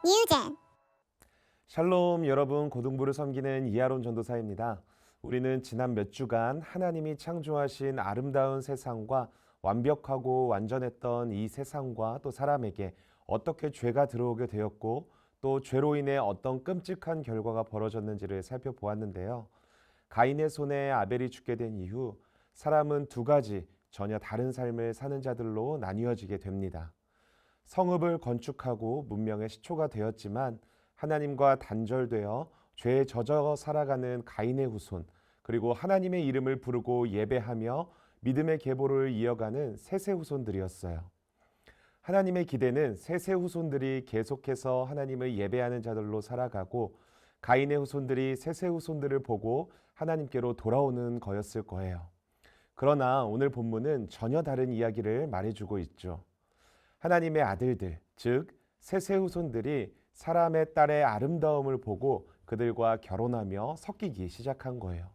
뉴젠. 샬롬 여러분, 고등부를 섬기는 이하론 전도사입니다. 우리는 지난 몇 주간 하나님이 창조하신 아름다운 세상과 완벽하고 완전했던 이 세상과 또 사람에게 어떻게 죄가 들어오게 되었고 또 죄로 인해 어떤 끔찍한 결과가 벌어졌는지를 살펴보았는데요. 가인의 손에 아벨이 죽게 된 이후 사람은 두 가지 전혀 다른 삶을 사는 자들로 나뉘어지게 됩니다. 성읍을 건축하고 문명의 시초가 되었지만 하나님과 단절되어 죄에 젖어 살아가는 가인의 후손, 그리고 하나님의 이름을 부르고 예배하며 믿음의 계보를 이어가는 셋의 후손들이었어요. 하나님의 기대는 셋의 후손들이 계속해서 하나님을 예배하는 자들로 살아가고 가인의 후손들이 셋의 후손들을 보고 하나님께로 돌아오는 거였을 거예요. 그러나 오늘 본문은 전혀 다른 이야기를 말해주고 있죠. 하나님의 아들들, 즉 셋의 후손들이 사람의 딸의 아름다움을 보고 그들과 결혼하며 섞이기 시작한 거예요.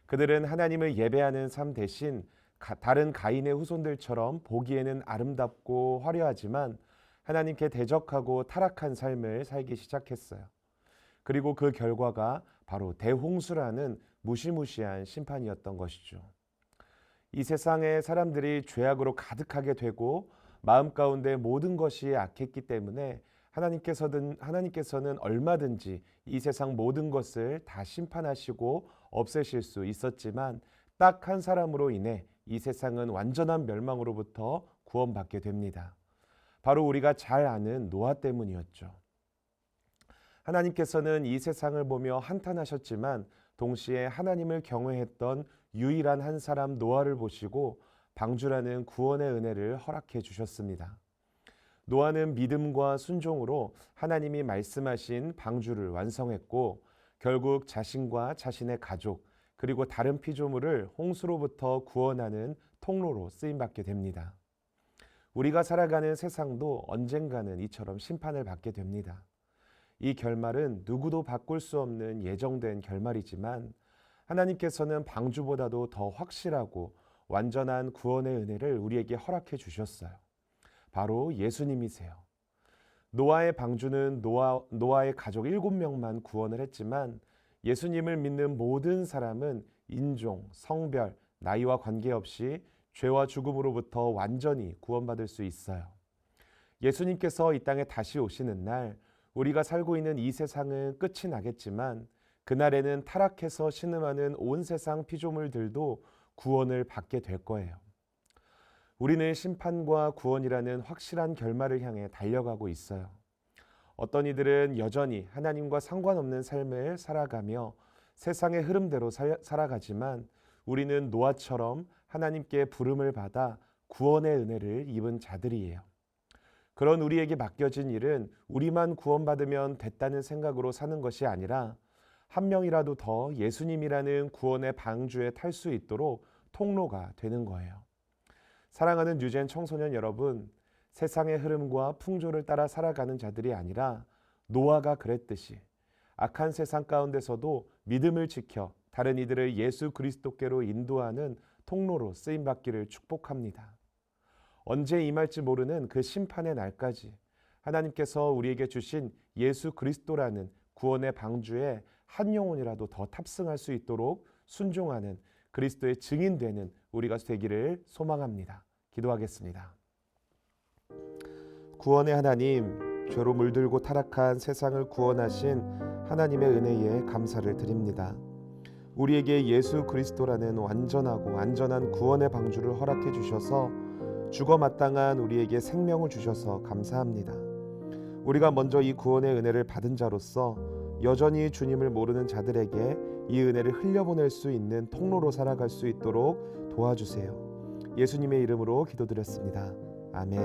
그들은 하나님을 예배하는 삶 대신 다른 가인의 후손들처럼 보기에는 아름답고 화려하지만 하나님께 대적하고 타락한 삶을 살기 시작했어요. 그리고 그 결과가 바로 대홍수라는 무시무시한 심판이었던 것이죠. 이 세상의 사람들이 죄악으로 가득하게 되고 마음 가운데 모든 것이 악했기 때문에 하나님께서는 얼마든지 이 세상 모든 것을 다 심판하시고 없애실 수 있었지만 딱 한 사람으로 인해 이 세상은 완전한 멸망으로부터 구원받게 됩니다. 바로 우리가 잘 아는 노아 때문이었죠. 하나님께서는 이 세상을 보며 한탄하셨지만 동시에 하나님을 경외했던 유일한 한 사람 노아를 보시고 방주라는 구원의 은혜를 허락해 주셨습니다. 노아는 믿음과 순종으로 하나님이 말씀하신 방주를 완성했고 결국 자신과 자신의 가족 그리고 다른 피조물을 홍수로부터 구원하는 통로로 쓰임받게 됩니다. 우리가 살아가는 세상도 언젠가는 이처럼 심판을 받게 됩니다. 이 결말은 누구도 바꿀 수 없는 예정된 결말이지만 하나님께서는 방주보다도 더 확실하고 완전한 구원의 은혜를 우리에게 허락해 주셨어요. 바로 예수님이세요. 노아의 방주는 노아의 가족 7명만 구원을 했지만 예수님을 믿는 모든 사람은 인종, 성별, 나이와 관계없이 죄와 죽음으로부터 완전히 구원받을 수 있어요. 예수님께서 이 땅에 다시 오시는 날 우리가 살고 있는 이 세상은 끝이 나겠지만 그날에는 타락해서 신음하는 온 세상 피조물들도 구원을 받게 될 거예요. 우리는 심판과 구원이라는 확실한 결말을 향해 달려가고 있어요. 어떤 이들은 여전히 하나님과 상관없는 삶을 살아가며 세상의 흐름대로 살아가지만 우리는 노아처럼 하나님께 부름을 받아 구원의 은혜를 입은 자들이에요. 그런 우리에게 맡겨진 일은 우리만 구원받으면 됐다는 생각으로 사는 것이 아니라 한 명이라도 더 예수님이라는 구원의 방주에 탈 수 있도록 통로가 되는 거예요. 사랑하는 뉴젠 청소년 여러분, 세상의 흐름과 풍조를 따라 살아가는 자들이 아니라 노아가 그랬듯이 악한 세상 가운데서도 믿음을 지켜 다른 이들을 예수 그리스도께로 인도하는 통로로 쓰임받기를 축복합니다. 언제 임할지 모르는 그 심판의 날까지 하나님께서 우리에게 주신 예수 그리스도라는 구원의 방주에 한 영혼이라도 더 탑승할 수 있도록 순종하는 그리스도의 증인되는 우리가 되기를 소망합니다. 기도하겠습니다. 구원의 하나님, 죄로 물들고 타락한 세상을 구원하신 하나님의 은혜에 감사를 드립니다. 우리에게 예수 그리스도라는 완전하고 안전한 구원의 방주를 허락해 주셔서 죽어 마땅한 우리에게 생명을 주셔서 감사합니다. 우리가 먼저 이 구원의 은혜를 받은 자로서 여전히 주님을 모르는 자들에게 이 은혜를 흘려보낼 수 있는 통로로 살아갈 수 있도록 도와주세요. 예수님의 이름으로 기도드렸습니다. 아멘.